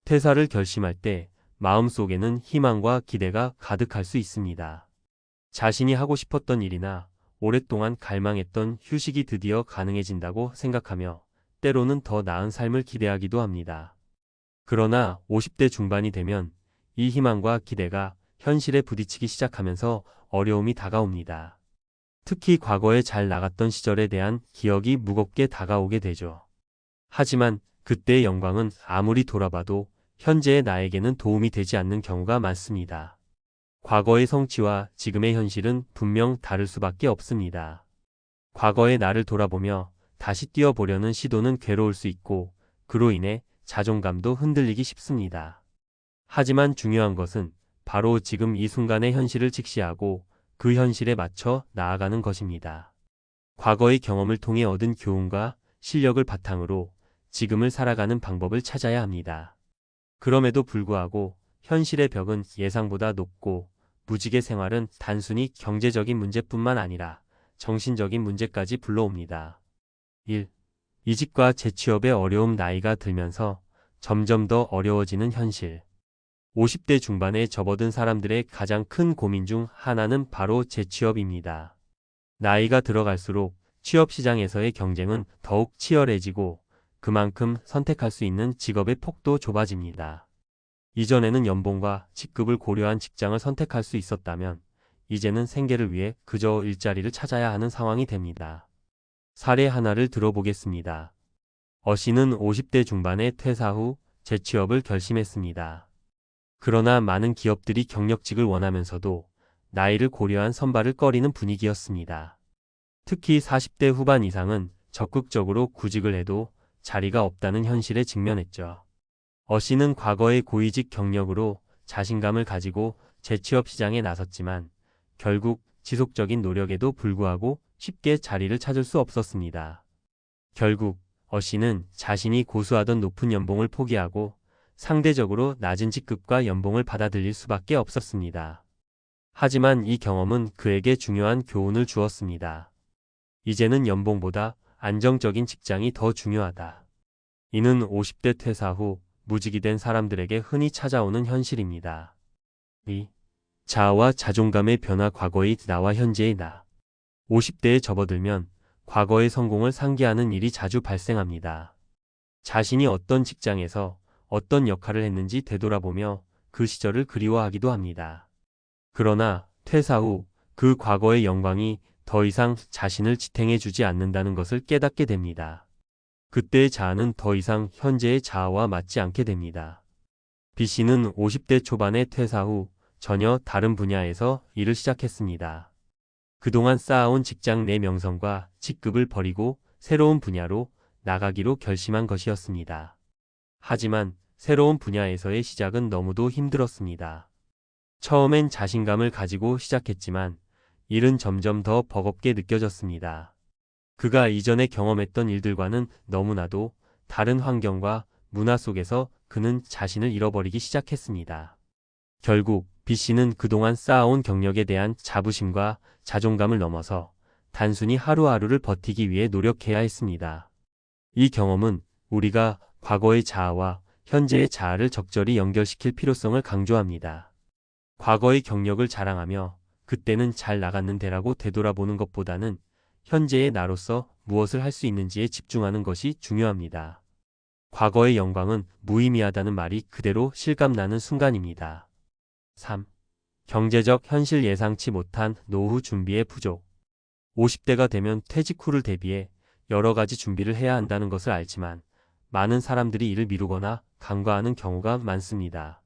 퇴사를 결심할 때 마음속에는 희망과 기대가 가득할 수 있습니다. 자신이 하고 싶었던 일이나 오랫동안 갈망했던 휴식이 드디어 가능해진다고 생각하며 때로는 더 나은 삶을 기대하기도 합니다. 그러나 50대 중반이 되면 이 희망과 기대가 현실에 부딪히기 시작하면서 어려움이 다가옵니다. 특히 과거에 잘 나갔던 시절에 대한 기억이 무겁게 다가오게 되죠. 하지만 그때의 영광은 아무리 돌아봐도 현재의 나에게는 도움이 되지 않는 경우가 많습니다. 과거의 성취와 지금의 현실은 분명 다를 수밖에 없습니다. 과거의 나를 돌아보며 다시 뛰어보려는 시도는 괴로울 수 있고 그로 인해 자존감도 흔들리기 쉽습니다. 하지만 중요한 것은 바로 지금 이 순간의 현실을 직시하고 그 현실에 맞춰 나아가는 것입니다. 과거의 경험을 통해 얻은 교훈과 실력을 바탕으로 지금을 살아가는 방법을 찾아야 합니다. 그럼에도 불구하고 현실의 벽은 예상보다 높고 무직의 생활은 단순히 경제적인 문제뿐만 아니라 정신적인 문제까지 불러옵니다. 1. 이직과 재취업의 어려움. 나이가 들면서 점점 더 어려워지는 현실. 50대 중반에 접어든 사람들의 가장 큰 고민 중 하나는 바로 재취업입니다. 나이가 들어갈수록 취업 시장에서의 경쟁은 더욱 치열해지고 그만큼 선택할 수 있는 직업의 폭도 좁아집니다. 이전에는 연봉과 직급을 고려한 직장을 선택할 수 있었다면 이제는 생계를 위해 그저 일자리를 찾아야 하는 상황이 됩니다. 사례 하나를 들어보겠습니다. 어씨는 50대 중반에 퇴사 후 재취업을 결심했습니다. 그러나 많은 기업들이 경력직을 원하면서도 나이를 고려한 선발을 꺼리는 분위기였습니다. 특히 40대 후반 이상은 적극적으로 구직을 해도 자리가 없다는 현실에 직면했죠. 어씨는 과거의 고위직 경력으로 자신감을 가지고 재취업 시장에 나섰지만 결국 지속적인 노력에도 불구하고 쉽게 자리를 찾을 수 없었습니다. 결국 어씨는 자신이 고수하던 높은 연봉을 포기하고 상대적으로 낮은 직급과 연봉을 받아들일 수밖에 없었습니다. 하지만 이 경험은 그에게 중요한 교훈을 주었습니다. 이제는 연봉보다 안정적인 직장이 더 중요하다. 이는 50대 퇴사 후 무직이 된 사람들에게 흔히 찾아오는 현실입니다. 2. 자아와 자존감의 변화. 과거의 나와 현재의 나. 50대에 접어들면 과거의 성공을 상기하는 일이 자주 발생합니다. 자신이 어떤 직장에서 어떤 역할을 했는지 되돌아보며 그 시절을 그리워하기도 합니다. 그러나 퇴사 후 그 과거의 영광이 더 이상 자신을 지탱해주지 않는다는 것을 깨닫게 됩니다. 그때의 자아는 더 이상 현재의 자아와 맞지 않게 됩니다. B씨는 50대 초반에 퇴사 후 전혀 다른 분야에서 일을 시작했습니다. 그동안 쌓아온 직장 내 명성과 직급을 버리고 새로운 분야로 나가기로 결심한 것이었습니다. 하지만 새로운 분야에서의 시작은 너무도 힘들었습니다. 처음엔 자신감을 가지고 시작했지만 일은 점점 더 버겁게 느껴졌습니다. 그가 이전에 경험했던 일들과는 너무나도 다른 환경과 문화 속에서 그는 자신을 잃어버리기 시작했습니다. 결국 B씨는 그동안 쌓아온 경력에 대한 자부심과 자존감을 넘어서 단순히 하루하루를 버티기 위해 노력해야 했습니다. 이 경험은 우리가 과거의 자아와 현재의 자아를 적절히 연결시킬 필요성을 강조합니다. 과거의 경력을 자랑하며 그때는 잘 나갔는데라고 되돌아보는 것보다는 현재의 나로서 무엇을 할 수 있는지에 집중하는 것이 중요합니다. 과거의 영광은 무의미하다는 말이 그대로 실감나는 순간입니다. 3. 경제적 현실. 예상치 못한 노후 준비의 부족. 50대가 되면 퇴직 후를 대비해 여러 가지 준비를 해야 한다는 것을 알지만 많은 사람들이 이를 미루거나 간과하는 경우가 많습니다.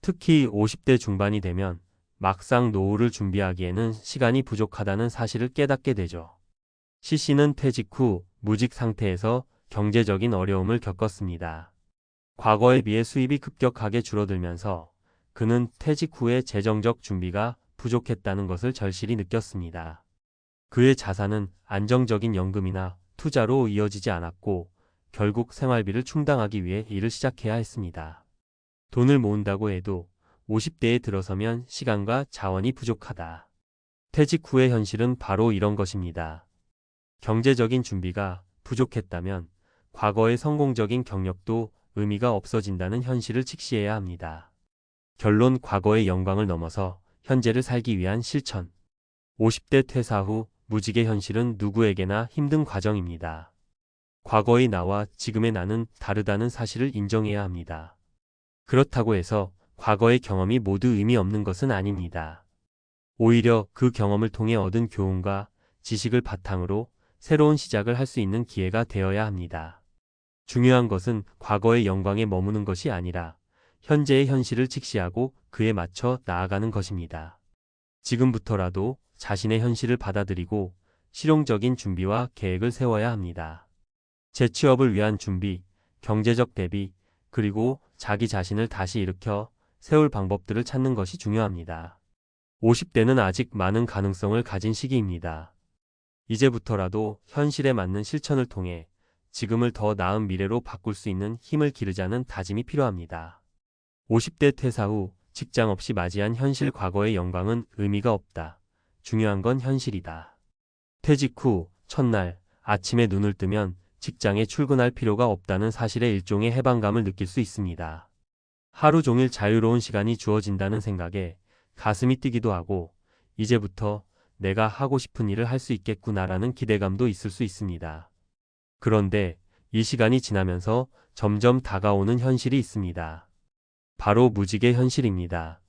특히 50대 중반이 되면 막상 노후를 준비하기에는 시간이 부족하다는 사실을 깨닫게 되죠. C씨는 퇴직 후 무직 상태에서 경제적인 어려움을 겪었습니다. 과거에 비해 수입이 급격하게 줄어들면서 그는 퇴직 후의 재정적 준비가 부족했다는 것을 절실히 느꼈습니다. 그의 자산은 안정적인 연금이나 투자로 이어지지 않았고 결국 생활비를 충당하기 위해 일을 시작해야 했습니다. 돈을 모은다고 해도 50대에 들어서면 시간과 자원이 부족하다. 퇴직 후의 현실은 바로 이런 것입니다. 경제적인 준비가 부족했다면 과거의 성공적인 경력도 의미가 없어진다는 현실을 직시해야 합니다. 결론 과거의 영광을 넘어서 현재를 살기 위한 실천. 50대 퇴사 후 무직의 현실은 누구에게나 힘든 과정입니다. 과거의 나와 지금의 나는 다르다는 사실을 인정해야 합니다. 그렇다고 해서 과거의 경험이 모두 의미 없는 것은 아닙니다. 오히려 그 경험을 통해 얻은 교훈과 지식을 바탕으로 새로운 시작을 할 수 있는 기회가 되어야 합니다. 중요한 것은 과거의 영광에 머무는 것이 아니라 현재의 현실을 직시하고 그에 맞춰 나아가는 것입니다. 지금부터라도 자신의 현실을 받아들이고 실용적인 준비와 계획을 세워야 합니다. 재취업을 위한 준비, 경제적 대비, 그리고 자기 자신을 다시 일으켜 세울 방법들을 찾는 것이 중요합니다. 50대는 아직 많은 가능성을 가진 시기입니다. 이제부터라도 현실에 맞는 실천을 통해 지금을 더 나은 미래로 바꿀 수 있는 힘을 기르자는 다짐이 필요합니다. 50대 퇴사 후 직장 없이 맞이한 현실 과거의 영광은 의미가 없다. 중요한 건 현실이다. 퇴직 후 첫날 아침에 눈을 뜨면 직장에 출근할 필요가 없다는 사실에 일종의 해방감을 느낄 수 있습니다. 하루 종일 자유로운 시간이 주어진다는 생각에 가슴이 뛰기도 하고 이제부터 내가 하고 싶은 일을 할 수 있겠구나라는 기대감도 있을 수 있습니다. 그런데 이 시간이 지나면서 점점 다가오는 현실이 있습니다. 바로 무직의 현실입니다.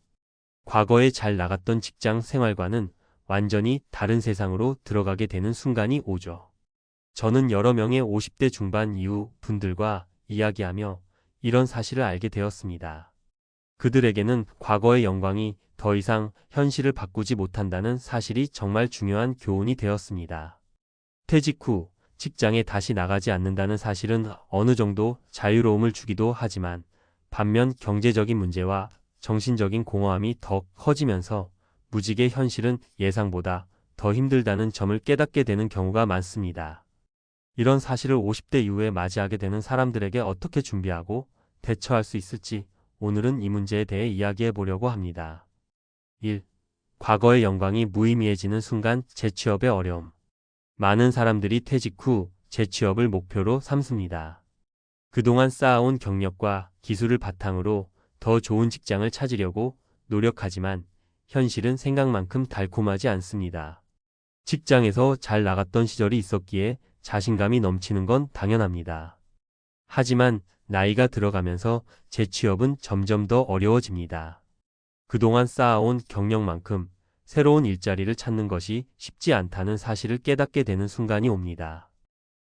과거에 잘 나갔던 직장 생활과는 완전히 다른 세상으로 들어가게 되는 순간이 오죠. 저는 여러 명의 50대 중반 이후 분들과 이야기하며 이런 사실을 알게 되었습니다. 그들에게는 과거의 영광이 더 이상 현실을 바꾸지 못한다는 사실이 정말 중요한 교훈이 되었습니다. 퇴직 후 직장에 다시 나가지 않는다는 사실은 어느 정도 자유로움을 주기도 하지만 반면 경제적인 문제와 정신적인 공허함이 더 커지면서 무직의 현실은 예상보다 더 힘들다는 점을 깨닫게 되는 경우가 많습니다. 이런 사실을 50대 이후에 맞이하게 되는 사람들에게 어떻게 준비하고 대처할 수 있을지 오늘은 이 문제에 대해 이야기해 보려고 합니다. 1. 과거의 영광이 무의미해지는 순간 재취업의 어려움. 많은 사람들이 퇴직 후 재취업을 목표로 삼습니다. 그동안 쌓아온 경력과 기술을 바탕으로 더 좋은 직장을 찾으려고 노력하지만 현실은 생각만큼 달콤하지 않습니다. 직장에서 잘 나갔던 시절이 있었기에 자신감이 넘치는 건 당연합니다. 하지만 나이가 들어가면서 재취업은 점점 더 어려워집니다. 그동안 쌓아온 경력만큼 새로운 일자리를 찾는 것이 쉽지 않다는 사실을 깨닫게 되는 순간이 옵니다.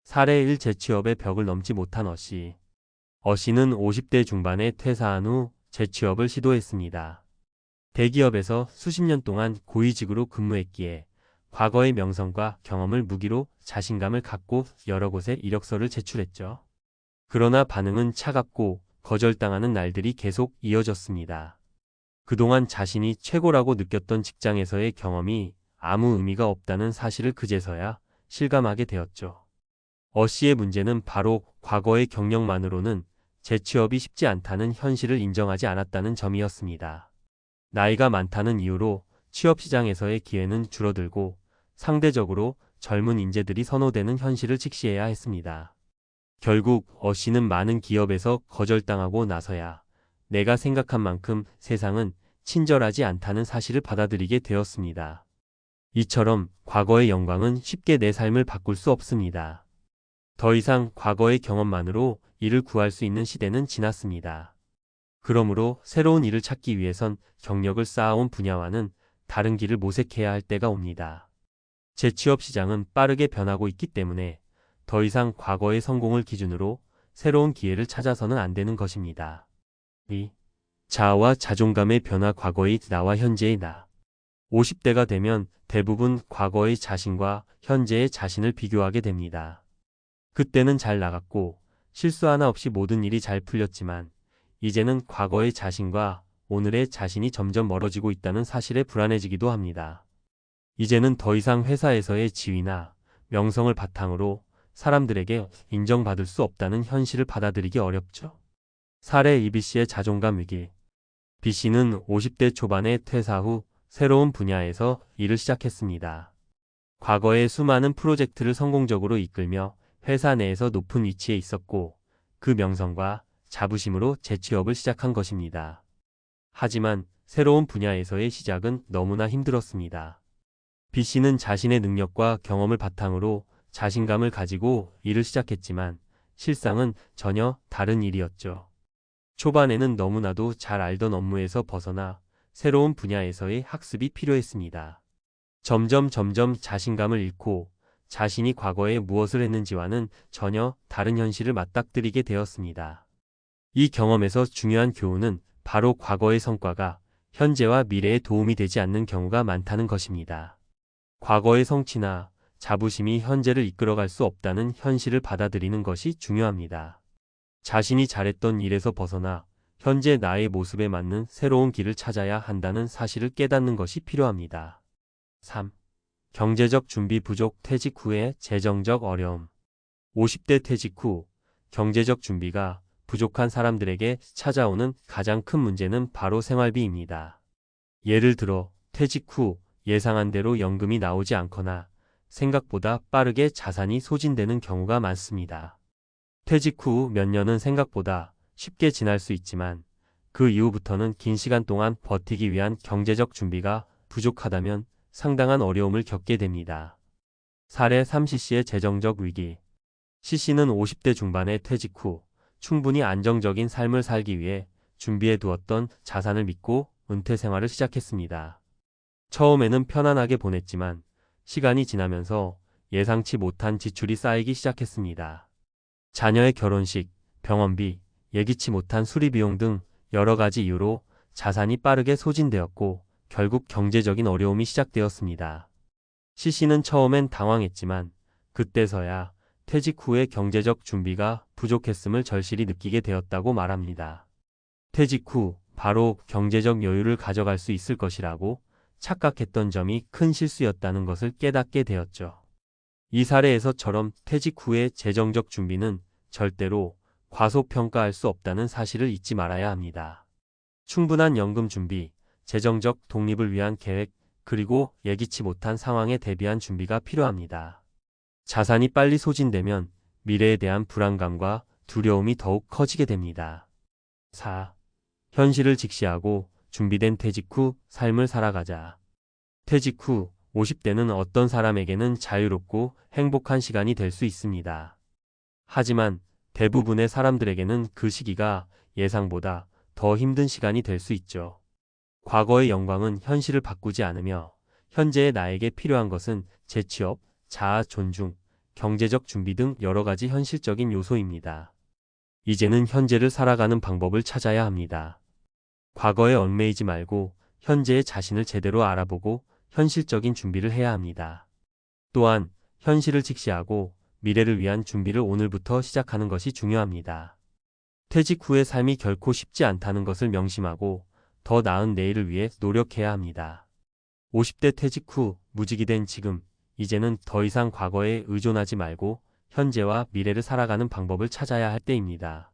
사례 1 재취업의 벽을 넘지 못한 어씨. 어씨는 50대 중반에 퇴사한 후 재취업을 시도했습니다. 대기업에서 수십 년 동안 고위직으로 근무했기에 과거의 명성과 경험을 무기로 자신감을 갖고 여러 곳에 이력서를 제출했죠. 그러나 반응은 차갑고 거절당하는 날들이 계속 이어졌습니다. 그동안 자신이 최고라고 느꼈던 직장에서의 경험이 아무 의미가 없다는 사실을 그제서야 실감하게 되었죠. 어씨의 문제는 바로 과거의 경력만으로는 재취업이 쉽지 않다는 현실을 인정하지 않았다는 점이었습니다. 나이가 많다는 이유로 취업시장에서의 기회는 줄어들고 상대적으로 젊은 인재들이 선호되는 현실을 직시해야 했습니다. 결국 어씨는 많은 기업에서 거절당하고 나서야 내가 생각한 만큼 세상은 친절하지 않다는 사실을 받아들이게 되었습니다. 이처럼 과거의 영광은 쉽게 내 삶을 바꿀 수 없습니다. 더 이상 과거의 경험만으로 일을 구할 수 있는 시대는 지났습니다. 그러므로 새로운 일을 찾기 위해선 경력을 쌓아온 분야와는 다른 길을 모색해야 할 때가 옵니다. 재취업 시장은 빠르게 변하고 있기 때문에 더 이상 과거의 성공을 기준으로 새로운 기회를 찾아서는 안 되는 것입니다. 2. 자아와 자존감의 변화. 과거의 나와 현재의 나. 50대가 되면 대부분 과거의 자신과 현재의 자신을 비교하게 됩니다. 그때는 잘 나갔고 실수 하나 없이 모든 일이 잘 풀렸지만 이제는 과거의 자신과 오늘의 자신이 점점 멀어지고 있다는 사실에 불안해지기도 합니다. 이제는 더 이상 회사에서의 지위나 명성을 바탕으로 사람들에게 인정받을 수 없다는 현실을 받아들이기 어렵죠. 사례 2 B씨의 자존감 위기. B씨는 50대 초반에 퇴사 후 새로운 분야에서 일을 시작했습니다. 과거에 수많은 프로젝트를 성공적으로 이끌며 회사 내에서 높은 위치에 있었고 그 명성과 자부심으로 재취업을 시작한 것입니다. 하지만 새로운 분야에서의 시작은 너무나 힘들었습니다. B씨는 자신의 능력과 경험을 바탕으로 자신감을 가지고 일을 시작했지만 실상은 전혀 다른 일이었죠. 초반에는 너무나도 잘 알던 업무에서 벗어나 새로운 분야에서의 학습이 필요했습니다. 점점 자신감을 잃고 자신이 과거에 무엇을 했는지와는 전혀 다른 현실을 맞닥뜨리게 되었습니다. 이 경험에서 중요한 교훈은 바로 과거의 성과가 현재와 미래에 도움이 되지 않는 경우가 많다는 것입니다. 과거의 성취나 자부심이 현재를 이끌어갈 수 없다는 현실을 받아들이는 것이 중요합니다. 자신이 잘했던 일에서 벗어나 현재 나의 모습에 맞는 새로운 길을 찾아야 한다는 사실을 깨닫는 것이 필요합니다. 3. 경제적 준비 부족 퇴직 후의 재정적 어려움. 50대 퇴직 후 경제적 준비가 부족한 사람들에게 찾아오는 가장 큰 문제는 바로 생활비입니다. 예를 들어 퇴직 후 예상한 대로 연금이 나오지 않거나 생각보다 빠르게 자산이 소진되는 경우가 많습니다. 퇴직 후 몇 년은 생각보다 쉽게 지날 수 있지만 그 이후부터는 긴 시간 동안 버티기 위한 경제적 준비가 부족하다면 상당한 어려움을 겪게 됩니다. 사례 3CC의 재정적 위기. CC는 50대 중반에 퇴직 후 충분히 안정적인 삶을 살기 위해 준비해 두었던 자산을 믿고 은퇴 생활을 시작했습니다. 처음에는 편안하게 보냈지만 시간이 지나면서 예상치 못한 지출이 쌓이기 시작했습니다. 자녀의 결혼식, 병원비, 예기치 못한 수리비용 등 여러 가지 이유로 자산이 빠르게 소진되었고 결국 경제적인 어려움이 시작되었습니다. CC는 처음엔 당황했지만 그때서야 퇴직 후의 경제적 준비가 부족했음을 절실히 느끼게 되었다고 말합니다. 퇴직 후 바로 경제적 여유를 가져갈 수 있을 것이라고 착각했던 점이 큰 실수였다는 것을 깨닫게 되었죠. 이 사례에서처럼 퇴직 후의 재정적 준비는 절대로 과소평가할 수 없다는 사실을 잊지 말아야 합니다. 충분한 연금 준비, 재정적 독립을 위한 계획, 그리고 예기치 못한 상황에 대비한 준비가 필요합니다. 자산이 빨리 소진되면 미래에 대한 불안감과 두려움이 더욱 커지게 됩니다. 4. 현실을 직시하고 준비된 퇴직 후 삶을 살아가자. 퇴직 후 50대는 어떤 사람에게는 자유롭고 행복한 시간이 될 수 있습니다. 하지만 대부분의 사람들에게는 그 시기가 예상보다 더 힘든 시간이 될 수 있죠. 과거의 영광은 현실을 바꾸지 않으며 현재의 나에게 필요한 것은 재취업, 자아 존중, 경제적 준비 등 여러 가지 현실적인 요소입니다. 이제는 현재를 살아가는 방법을 찾아야 합니다. 과거에 얽매이지 말고 현재의 자신을 제대로 알아보고 현실적인 준비를 해야 합니다. 또한 현실을 직시하고 미래를 위한 준비를 오늘부터 시작하는 것이 중요합니다. 퇴직 후의 삶이 결코 쉽지 않다는 것을 명심하고 더 나은 내일을 위해 노력해야 합니다. 50대 퇴직 후 무직이 된 지금, 이제는 더 이상 과거에 의존하지 말고 현재와 미래를 살아가는 방법을 찾아야 할 때입니다.